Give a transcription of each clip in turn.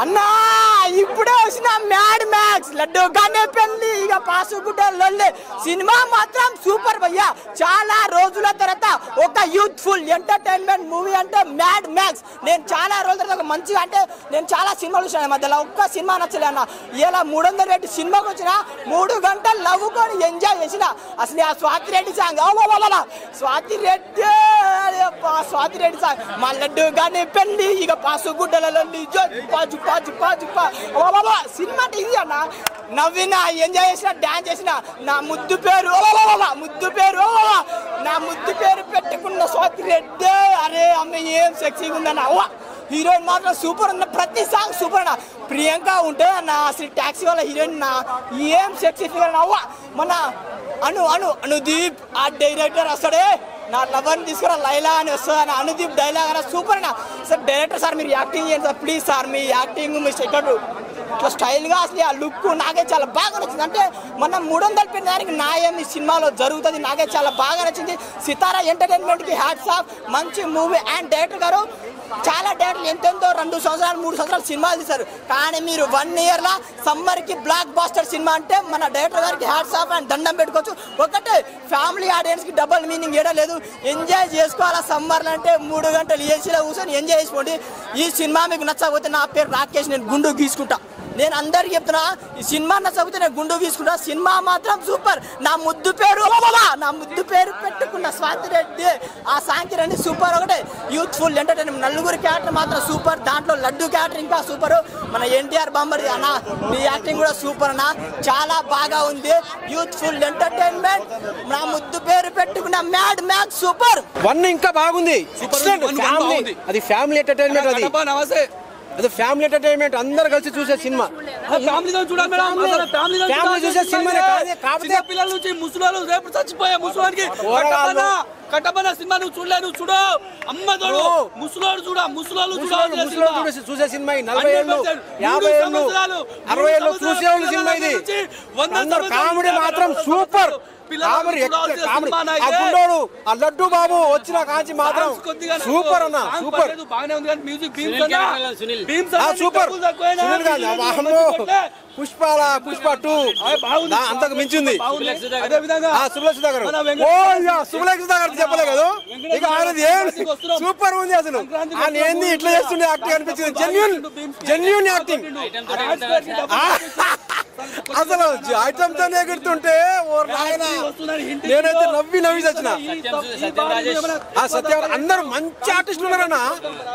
అన్నా ఇప్పుడే వచ్చిన మ్యాడ్ మ్యాక్స్ లడ్డు గానే పెళ్లి ఇక పాసుగుడ్డలొల్లి సినిమా మాత్రం సూపర్ భయ్యా. చాలా రోజుల తర్వాత ఒక యూత్ఫుల్ ఎంటర్టైన్మెంట్ మూవీ అంటే మ్యాడ్ మ్యాక్స్. నేను చాలా రోజుల తర్వాత మంచిగా అంటే నేను చాలా సినిమాలు చూసాను మధ్యలో ఒక్క సినిమా నచ్చలే అన్న. ఇలా 300 రెడ్డి సినిమాకి వచ్చిన 3 గంటలు నవ్వుకొని ఎంజాయ్ చేసిన. అసలు ఆ స్వాతి రెడ్డి సాంగ్ స్వాతి రెడ్డి సాంగ్ మా లడ్డు గానే పెళ్లి ఇక పాసుగుడ్డలొల్లి సినిమా ఇది అన్న. నవ్విన ఎంజాయ్ చేసిన డాన్స్ చేసిన. నా ముద్దు పేరు పెట్టుకున్న స్వాతి రెడ్డి. అరే అమ్మ ఏం సెక్సీగా ఉందన్న. హీరోయిన్ మాత్రం సూపర్ అన్న. ప్రతి సాంగ్ సూపర్ అన్న. ప్రియాంక ఉంటే అన్న అసలు ట్యాక్సీ వాళ్ళ హీరోయిన్ ఏం సెక్సీ ఫిగర్ అవ్వ. మన అనుదీప్ ఆ డైరెక్టర్ వస్తాడే నా లవర్ని తీసుకురా లైలా అని వస్తుంది అన్న. అనుదీప్ డైలాగ్ అన్న సూపర్ అన్న. సార్ డైరెక్టర్ సార్ మీరు యాక్టింగ్ చేయండి sir please sir. Me acting me second ఇట్లా స్టైల్గా అసలు ఆ లుక్ నాకే చాలా బాగా నచ్చింది. అంటే మనం 300 పెట్టడానికి న్యాయం ఈ సినిమాలో జరుగుతుంది. నాకే చాలా బాగా నచ్చింది. సితారా ఎంటర్టైన్మెంట్కి హ్యాట్స్ ఆఫ్. మంచి మూవీ అండ్ డైరెక్టర్ గారు చాలా డైరెక్టర్లు ఎంతెంతో 2 సంవత్సరాలు 3 సంవత్సరాలు సినిమాలు తీశారు. కానీ మీరు 1 ఇయర్లో సమ్మర్కి బ్లాక్ బాస్టర్ సినిమా అంటే మన డైరెక్టర్ గారికి హ్యాట్స్ ఆఫ్ అండ్ దండం పెట్టుకోవచ్చు. ఒకటే ఫ్యామిలీ ఆడియన్స్కి డబుల్ మీనింగ్ ఏడా లేదు. ఎంజాయ్ చేసుకోవాలా సమ్మర్లో అంటే 3 గంటలు ఏసీలో కూర్చొని ఎంజాయ్ చేసుకోండి. ఈ సినిమా మీకు నచ్చకపోతే నా పేరు రాకేష్, నేను గుండు గీసుకుంటా. నేను అందరికి చెప్తున్నా ఈ సినిమా నచ్చకపోతే నేను గుండు గీసుకుంటా. సినిమా మాత్రం సూపర్. నా ముద్దు పేరు పెట్టుకున్న స్వాతి రెడ్డి ఆ సాంగ్ రండి సూపర్. ఒకటే యూత్ఫుల్ ఎంటర్టైన్మెంట్. నలుగురు క్యారెక్టర్ మాత్రం సూపర్. దాంట్లో లడ్డు క్యారెక్టర్ ఇంకా సూపర్. మన ఎన్టీఆర్ బాంబర్ అన్న మీ యాక్టింగ్ కూడా సూపర్ అన్న. చాలా బాగా ఉంది. Youthful entertainment. నా ముద్దు పేరు పెట్టుకున్న మ్యాడ్ మ్యాక్స్ సూపర్. 1 ఇంకా బాగుంది. అది ఫ్యామిలీ ఎంటర్టైన్మెంట్. అది ఫ్యామిలీ ఎంటర్టైన్మెంట్. అందరు కలిసి చూసే సినిమా. ఫ్యామిలీ చూసే సినిమా కాకపోతే పిల్లల నుంచి ముసలాలు రేపు చచ్చిపోయే ముసలానికి కట్టబన సినిమా నువ్వు చూడలే. నువ్వు చూడు అమ్మ తోడు ముసలోడు చూసే సినిమా. 40 ఏళ్ళు 50 ఏళ్ళు 60 ఏళ్ళు చూసే సినిమా ఇది. కామెడీ మాత్రం సూపర్. ఆ లడ్డు బాబు వచ్చిన కాంచి మాత్రం సూపర్ అన్న. Super super. పుష్ప 2 అంతకు మించింది. సుబ్బలక్ష్మి సుధాకర్ చెప్పలే కదా. ఇక ఆయనది ఏం సూపర్ ఉంది. అసలు ఆయన ఏంది ఇట్లా చేస్తుండే యాక్టింగ్ అనిపించింది. Genuine acting. అసలు ఐటమ్ తోనే ఎగురుతుంటే నేనైతే నవ్వి చచ్చిన. సత్యం అందరూ మంచి ఆర్టిస్టులు ఉన్నారన్న.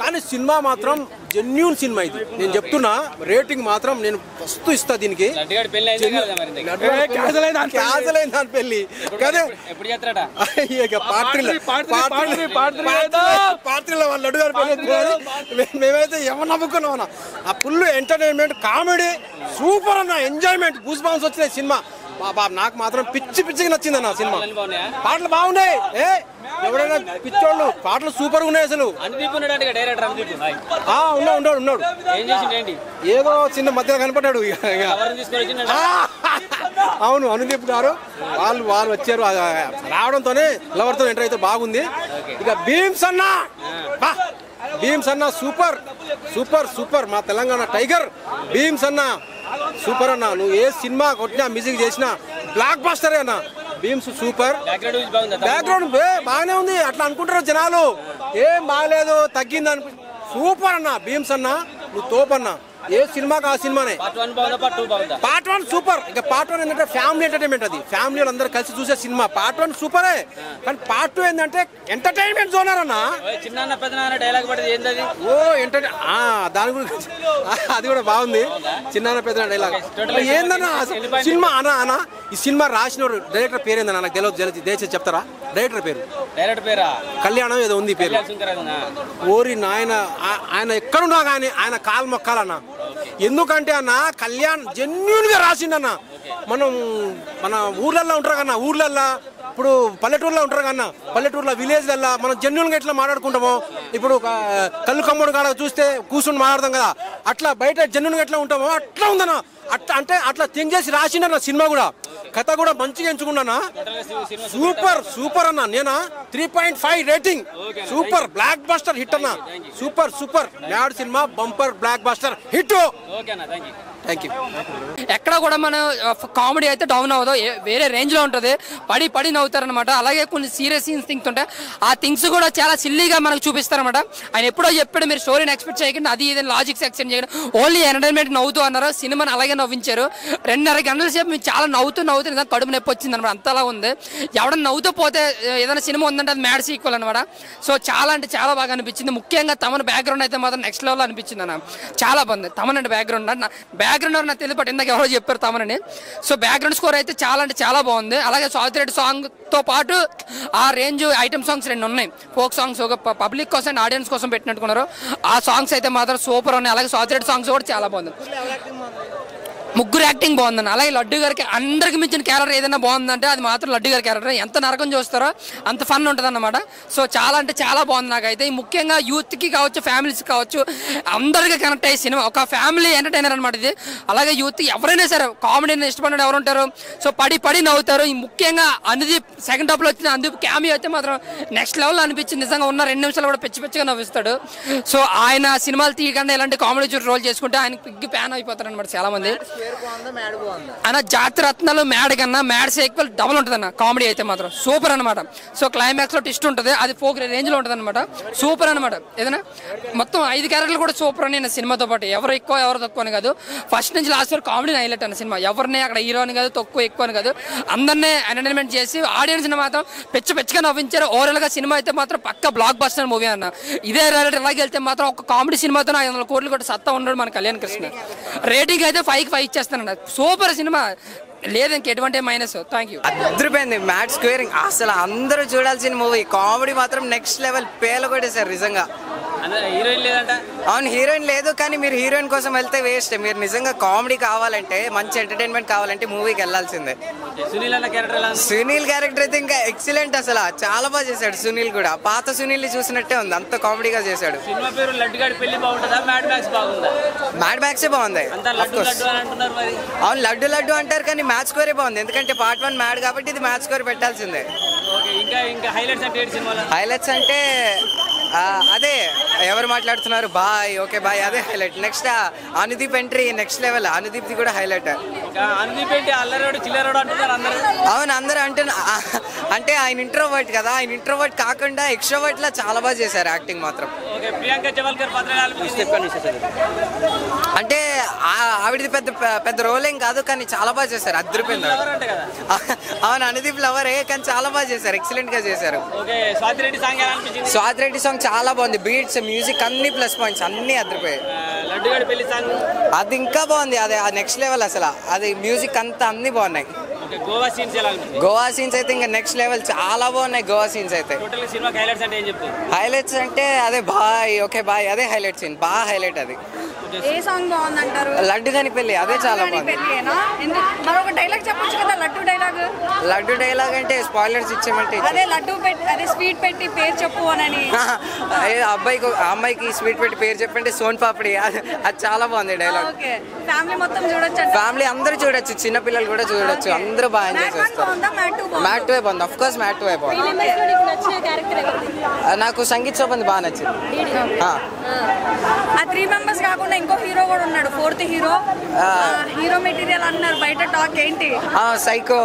కానీ సినిమా మాత్రం జెన్యూన్ సినిమా ఇది. నేను చెప్తున్నా రేటింగ్ మాత్రం నేను ఫస్ట్ ఇస్తా దీనికి. క్యాన్సలైన దాని పెళ్లి కానీ పార్టీలో వాళ్ళు లడ్డు గారి పెళ్లి మేమైతే ఎవరు నవ్వుకున్నామన్నా. ఆ ఫుల్ ఎంటర్టైన్మెంట్ కామెడీ సూపర్ అన్న. ఎంజాయ్మెంట్ గూస్ బంప్స్ వచ్చినాయి సినిమా. బాబా నాకు మాత్రం పిచ్చిగా నచ్చింది అన్న సినిమా. పాటలు బాగున్నాయి. ఎవరైనా పిచ్చోళ్ళు పాటలు సూపర్ గా ఉన్నాయి. అసలు ఉన్నాడు ఏదో చిన్న మధ్యలో కనపడ్డాడు. అవును అనుదీప్ గారు వాళ్ళు వచ్చారు. రావడంతోనే లవర్తో ఎంటర్ అయితే బాగుంది. ఇక భీమ్స్ అన్న సూపర్. మా తెలంగాణ టైగర్ భీమ్స్ అన్న సూపర్ అన్న. నువ్వు ఏ సినిమా కొట్టినా మ్యూజిక్ చేసినా బ్లాక్ బాస్టరే అన్న. భీమ్స్ సూపర్. బ్యాక్గ్రౌండ్ బాగానే ఉంది. అట్లా అనుకుంటారు జనాలు. ఏం బాగాలేదు తగ్గింది అనిపి సూపర్ అన్న. భీమ్స్ అన్న నువ్వు తోపన్నా. ఏ సినిమాకి ఆ సినిమానే. Part 1 super. ఇక పార్ట్ 1 ఏంటంటే ఫ్యామిలీ ఎంటర్టైన్మెంట్. అది ఫ్యామిలీ అందరు కలిసి చూసే సినిమా. పార్ట్ 1 సూపరే. కానీ పార్ట్ 2 ఏంటంటే ఎంటర్టైన్మెంట్ జోనర్ అన్న. దాని గురించి అది కూడా బాగుంది. చిన్న పెద్ద డైలాగ్ ఏందన్నా సినిమా అన్న. ఈ సినిమా రాసిన డైరెక్టర్ పేరు ఏందన్నా నాకు తెలియదు. దయచేసి చెప్తారా డైరెక్టర్ పేరు? కళ్యాణం ఏదో ఉంది పేరు. ఓరి నాయన ఆయన ఎక్కడున్నా కానీ ఆయన కాలు మొక్కాలన్నా. ఎందుకంటే అన్న కళ్యాణ్ జెన్యూన్ గా రాసిండన్న. మనం మన ఊర్లల్లో ఉంటారు కన్నా. ఊర్లల్లో ఇప్పుడు పల్లెటూరులో ఉంటారు కన్నా. పల్లెటూరులో విలేజ్లల్లో మనం జెన్యూన్ గా ఎట్లా మాట్లాడుకుంటామో ఇప్పుడు కళ్ళు కమ్ముడు కాడ చూస్తే కూర్చుని మాట్లాడదాం కదా, అట్లా బయట జన్నుగా ఎట్లా ఉంటామో అట్లా ఉందన్నా. అట్లా అంటే అట్లా థింక్ చేసి రాసిండన్న సినిమా కూడా, కథ కూడా మంచిగా ఎంచుకున్నానా. సూపర్ సూపర్ అన్న. నేను 3.5 rating. Super blockbuster hit అన్న. Super super Mad cinema bumper blockbuster hit. Thank you. ఎక్కడ కూడా మన కామెడీ అయితే డౌన్ అవ్వదు, వేరే రేంజ్ లో ఉంటుంది. పడి పడి నవ్వుతారనమాట. అలాగే కొన్ని సీరియస్ సీన్స్ థింగ్స్ ఉంటాయి, ఆ థింగ్స్ కూడా చాలా సిల్లీగా మనకు చూపిస్తారనమాట. ఆయన ఎప్పుడో చెప్పాడు మీరు స్టోరీని ఎక్స్పెక్ట్ చేయకండి, అది ఇది లాజిక్స్ ఎక్స్టెండ్ చేయడం, ఓన్లీ ఎంటర్టైన్మెంట్ నవ్వుతూ అన్నారు. సినిమాని అలాగే నవ్వించారు. 2.5 గంటల సేపు మేము చాలా నవ్వుతూ నిజంగా కడుపు నొప్పి వచ్చింది అనమాట. అంతలా ఉంది. ఎవడన్నా నవ్వుతూ పోతే ఏదైనా సినిమా ఉందంటే అది మ్యాడ్ సీక్వెల్ అనమాట. సో చాలా అంటే చాలా బాగా అనిపించింది. ముఖ్యంగా తమన్ బ్యాక్గ్రౌండ్ అయితే మాత్రం నెక్స్ట్ లెవెల్ అనిపించింది అన్న. చాలా బాగుంది. తమన్ అంటే బ్యాక్గ్రౌండ్ నాకు తెలియదు, బట్ ఇందాక ఎవరో చెప్పారు తమనని. సో బ్యాక్గ్రౌండ్ స్కోర్ అయితే చాలా అంటే చాలా బాగుంది. అలాగే స్వాతి రెడ్డి సాంగ్ తో పాటు ఆ రేంజ్ ఐటమ్ సాంగ్స్ 2 ఉన్నాయి. ఫోక్ సాంగ్స్ ఒక పబ్లిక్ కోసం అండ్ ఆడియన్స్ కోసం పెట్టినట్టుకున్నారు. ఆ సాంగ్స్ అయితే మాత్రం సూపర్ ఉన్నాయి. అలాగే స్వాతి రెడ్డి సాంగ్స్ కూడా చాలా బాగుంది. ముగ్గురు యాక్టింగ్ బాగుందని. అలాగే లడ్డు గారికి అందరికి మించిన క్యారెక్టర్ ఏదైనా బాగుందంటే అది మాత్రం లడ్డు గారి క్యారెక్టర్. ఎంత నరకం చూస్తారో అంత ఫన్ ఉంటుంది అన్నమాట. సో చాలా అంటే చాలా బాగుంది నాకైతే. ముఖ్యంగా యూత్కి కావచ్చు, ఫ్యామిలీస్కి కావచ్చు, అందరికీ కనెక్ట్ అయ్యే సినిమా. ఒక ఫ్యామిలీ ఎంటర్టైనర్ అనమాట ఇది. అలాగే యూత్ ఎవరైనా సరే కామెడీని ఇష్టపడిన ఎవరు ఉంటారు, సో పడి పడి నవ్వుతారు. ముఖ్యంగా అనుదీప్ సెకండ్ హాఫ్లో వచ్చిన అనుదీప్ క్యామియో అయితే మాత్రం నెక్స్ట్ లెవెల్ అనిపించింది. నిజంగా ఉన్న 2 నిమిషాలు కూడా పిచ్చి పిచ్చిగా నవ్విస్తాడు. సో ఆయన సినిమాలు తీయకుండా ఇలాంటి కామెడీ రోల్ చేసుకుంటే ఆయన బిగ్ ఫ్యాన్ అయిపోతారు అనమాట చాలా మంది. అన్న జాతిరత్నాలు మ్యాడ్ కన్నా మ్యాడ్ సీక్వెల్ డబుల్ ఉంటుంది అన్న. కామెడీ అయితే మాత్రం సూపర్ అనమాట. సో క్లైమాక్స్ లో ట్విస్ట్ ఉంటుంది, అది ఫోక్ రేంజ్ లో ఉంటుంది అనమాట. సూపర్ అనమాట. ఏదైనా మొత్తం 5 క్యారెక్టర్లు కూడా సూపర్ అని సినిమాతో పాటు. ఎవరు ఎక్కువ ఎవరు తక్కువ అని కాదు, ఫస్ట్ నుంచి లాస్ట్ వరకు కామెడీ హైలైట్ అన్న సినిమా. ఎవరిని అక్కడ హీరో అని కాదు, తక్కువ ఎక్కువ అని కాదు, అందరినీ ఎంటర్టైన్మెంట్ చేసి ఆడియన్స్ ని మాత్రం పిచ్చిగా నవ్వించారు. ఓవరాల్ గా సినిమా అయితే మాత్రం పక్క బ్లాక్ బస్టర్ మూవీ అన్న. ఇదే రేట్ ఇలాగే వెళ్తే మాత్రం ఒక కామెడీ సినిమాతో 500 కోట్లు కూడా సత్తా ఉన్నాడు మన కళ్యాణ్ కృష్ణ. రేటింగ్ అయితే 5కి 5 ఇచ్చేస్తాను. సూపర్ సినిమా, లేదు ఇంకెటువంటి మైనస్. Thank you. అదిరిపోయింది. మ్యాడ్ స్క్వేరింగ్ అసలు అందరూ చూడాల్సిన మూవీ. కామెడీ మాత్రం నెక్స్ట్ లెవెల్ పేల కొట్టేశారు నిజంగా. హీరోయిన్ లేదంట. అవును, హీరోయిన్ లేదు, కానీ మీరు హీరోయిన్ కోసం వెళ్తే వేస్ట్. మీరు నిజంగా కామెడీ కావాలంటే, మంచి ఎంటర్టైన్మెంట్ కావాలంటే మూవీకి వెళ్ళాల్సిందే. సునీల్ క్యారెక్టర్ అయితే ఇంకా ఎక్సలెంట్. అసలు చాలా బాగా చేశాడు సునీల్ కూడా. పాత సునీల్ చూసినట్టే ఉంది, అంత కామెడీగా చేశాడు. సినిమా పేరు లడ్డు గారి పెళ్లి బాగుంటుందా, మ్యాడ్ మ్యాక్స్ బాగుందా? మ్యాడ్ మ్యాక్సే బాగుంది. అవును, లడ్డు లడ్డు అంటారు కానీ మ్యాచ్ స్కోరే బాగుంది. ఎందుకంటే పార్ట్ 1 మ్యాడ్ కాబట్టి ఇది మ్యాచ్ స్కోర్ పెట్టాల్సిందే. హైలైట్స్ అంటే అదే ఎవరు మాట్లాడుతున్నారు బాయ్, ఓకే బాయ్, అదే highlight. Next Anudeep entry next level. Anudeep కూడా హైలైట్. అవును, అందరూ అంటే ఆయన ఇంట్రోవర్ట్ కదా, ఆయన ఇంట్రోవర్ట్ కాకుండా ఎక్స్ట్రోవర్ట్ లా చాలా బాగా చేశారు యాక్టింగ్ మాత్రం. అంటే ఆవిడది పెద్ద రోల్ ఏం కాదు, కానీ చాలా బాగా చేశారు. అదిరిపోయింది. అవును, అనుదీప్ లవరే, కానీ చాలా బాగా చేశారు, ఎక్సలెంట్ గా చేశారు. స్వాతి రెడ్డి సాంగ్ చాలా బాగుంది. బీట్స్, మ్యూజిక్ అన్ని ప్లస్ పాయింట్స్ అన్ని అదిరిపోయాయి. అది ఇంకా బాగుంది. అదే నెక్స్ట్ లెవెల్ అసలు. అది మ్యూజిక్ అంతా అన్ని బాగున్నాయి. గోవా సీన్స్ అయితే ఇంకా నెక్స్ట్ లెవెల్, చాలా బాగున్నాయి గోవా సీన్స్ అయితే. హైలైట్స్ అంటే అదే బాయ్, ఓకే బాయ్, అదే హైలైట్ సీన్, బాగా హైలైట్. అది ఏ సాంగ్ బాగుందంటారు? లడ్డు కాని పెళ్లి, అదే చాలా బాగుంది. మరొక డైలాగ్ చెప్పొచ్చు కదా, లడ్డు డైలాగ్. లడ్డు డైలాగ్ అంటే స్పాయిలర్స్ ఇచ్చామంటే అదే లడ్డు అదే స్వీట్ పెట్టి పేరు చెప్పు అని. అమ్మాయికి స్వీట్ పెట్టి పేరు చెప్పంటే సోన్ పాపిడి, అది చాలా బాగుంది డైలాగ్. ఫ్యామిలీ మొత్తం చూడొచ్చు. ఫ్యామిలీ అందరూ చూడొచ్చు, చిన్న పిల్లలు కూడా చూడొచ్చు, అందరూ బాగా ఎంజాయ్ చేస్తారు. మ్యాట్ 2 బాగుంది, అఫ్ కోర్స్ మ్యాట్ 2 బాగుంది. నాకు సంగీత్ శోభన్ బాగా నచ్చింది. ఆ 3 మెంబర్స్ కాకుండా ఇంకో హీరో కూడా ఉన్నాడు, 4th హీరో. హీరో మెటీరియల్ అన్నారు, బయట టాక్ ఏంటి? సైకో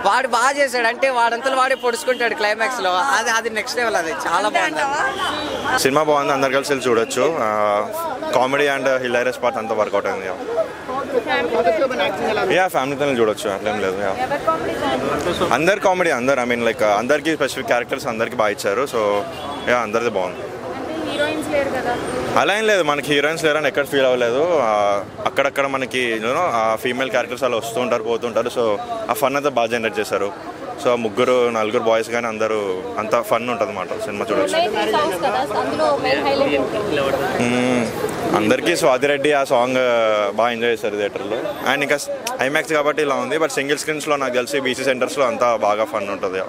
వాడు బాగా చేశాడు. అంటే వాడంతలో వాడే పొడుచుకుంటాడు క్లైమాక్స్ లో. అది నెక్స్ట్ లెవెల్. అది చాలా బాగుంది. సినిమా బాగుంది, అందరు కలిసి వెళ్ళి చూడొచ్చు. కామెడీ అండ్ హిలారియస్ పార్ట్ అంతా వర్కౌట్ అయింది. ఫ్యామిలీతో చూడొచ్చు, అట్లేం లేదు. అందరు కామెడీ, అందరు ఐ మీన్ లైక్ అందరికి స్పెసిఫిక్ క్యారెక్టర్స్ అందరికి బాగా ఇచ్చారు. సో అందరిది బాగుంది. అలా ఏం లేదు, మనకి హీరోయిన్స్ లేరని ఎక్కడ ఫీల్ అవ్వలేదు. అక్కడక్కడ మనకి ఫీమేల్ క్యారెక్టర్స్ అలా వస్తూ ఉంటారు, పోతుంటారు. సో ఆ ఫన్ అంతా బాగా జనరేట్ చేశారు. సో 3-4 బాయ్స్ కానీ అందరూ అంత ఫన్ ఉంటుంది అన్నమాట. సినిమా చూడొచ్చు. అందరికీ స్వాతి రెడ్డి ఆ సాంగ్ బాగా ఎంజాయ్ చేశారు థియేటర్లో. అండ్ ఇంకా ఐమాక్స్ కాబట్టి ఇలా ఉంది, బట్ సింగిల్ స్క్రీన్స్లో నాకు తెలిసి బీసీ సెంటర్స్లో అంతా బాగా ఫన్ ఉంటుంది.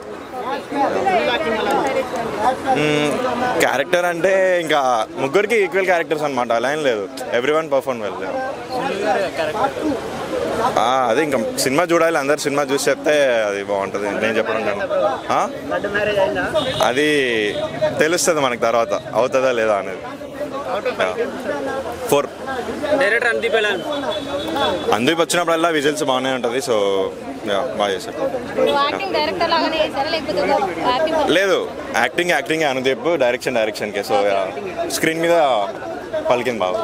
క్యారెక్టర్ అంటే ఇంకా ముగ్గురికి ఈక్వల్ క్యారెక్టర్స్ అనమాట, అలా ఏం లేదు, ఎవ్రీవన్ పర్ఫార్మ్ వెల్. అదే ఇంకా సినిమా చూడాలి, అందరు సినిమా చూసి చెప్తే అది బాగుంటుంది. నేను చెప్పడం అది తెలుస్తుంది మనకి తర్వాత అవుతుందా లేదా అనేది. 4 అందరికి వచ్చినప్పుడల్లా విజిల్స్ బాగానే ఉంటుంది. సో బాగా చేశారు. లేదు యాక్టింగ్ అనుదీప్, డైరెక్షన్కే. సో స్క్రీన్ మీద పలికింది బాగా.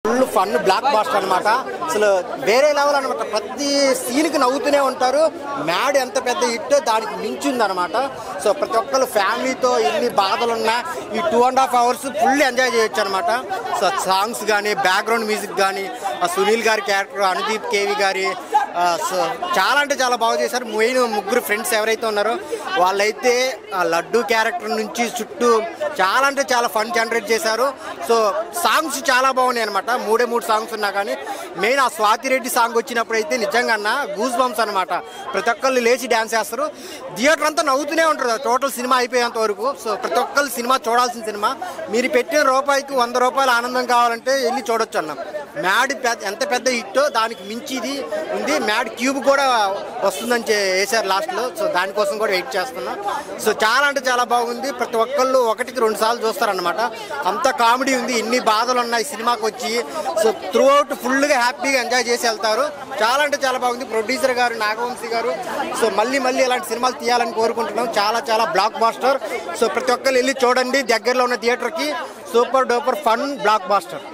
ఫుల్ ఫన్ బ్లాక్ బాస్టర్ అనమాట. అసలు వేరే లెవెల్ అనమాట. ప్రతి సీన్కి నవ్వుతూనే ఉంటారు. మ్యాడ్ ఎంత పెద్ద హిట్ దానికి మించి ఉందన్నమాట. సో ప్రతి ఒక్కరు ఫ్యామిలీతో ఎన్ని బాధలున్నా ఈ 2.5 hours ఫుల్ ఎంజాయ్ చేయొచ్చు అనమాట. సో సాంగ్స్ కానీ, బ్యాక్గ్రౌండ్ మ్యూజిక్ కానీ, సునీల్ గారి క్యారెక్టర్, అనుదీప్ కేవి గారి, సో చాలా అంటే చాలా బాగా చేశారు. మెయిన్ ముగ్గురు ఫ్రెండ్స్ ఎవరైతే ఉన్నారో వాళ్ళైతే ఆ లడ్డు క్యారెక్టర్ నుంచి చుట్టూ చాలా అంటే చాలా ఫన్ జనరేట్ చేశారు. సో సాంగ్స్ చాలా బాగున్నాయి అనమాట. 3 సాంగ్స్ ఉన్నా కానీ మెయిన్ ఆ స్వాతిరెడ్డి సాంగ్ వచ్చినప్పుడు అయితే నిజంగా గూస్ బంప్స్ అనమాట. ప్రతి ఒక్కళ్ళు లేచి డ్యాన్స్ చేస్తారు. థియేటర్ అంతా నవ్వుతూనే ఉంటారు టోటల్ సినిమా అయిపోయేంత వరకు. సో ప్రతి ఒక్కళ్ళు సినిమా చూడాల్సిన సినిమా. మీరు పెట్టిన రూపాయికి 100 రూపాయలు ఆనందం కావాలంటే వెళ్ళి చూడొచ్చు అన్న. మ్యాడ్ ఎంత పెద్ద హిట్ దానికి మించి ఇది ఉంది. మ్యాడ్ క్యూబ్ కూడా వస్తుందని వేశారు లాస్ట్లో. సో దానికోసం కూడా వెయిట్ చేస్తున్నాం. సో చాలా అంటే చాలా బాగుంది. ప్రతి ఒక్కళ్ళు 1-2 సార్లు చూస్తారనమాట. అంత కామెడీ ఉంది. ఇన్ని బాధలు ఉన్నాయి సినిమాకి వచ్చి. సో త్రూ అవుట్ ఫుల్గా హ్యాపీగా ఎంజాయ్ చేసి వెళ్తారు. చాలా అంటే చాలా బాగుంది. ప్రొడ్యూసర్ గారు నాగవంశీ గారు సో మళ్ళీ ఇలాంటి సినిమాలు తీయాలని కోరుకుంటున్నాం. చాలా బ్లాక్ బాస్టర్. సో ప్రతి ఒక్కరు వెళ్ళి చూడండి దగ్గరలో ఉన్న థియేటర్కి. Super duper fun black buster.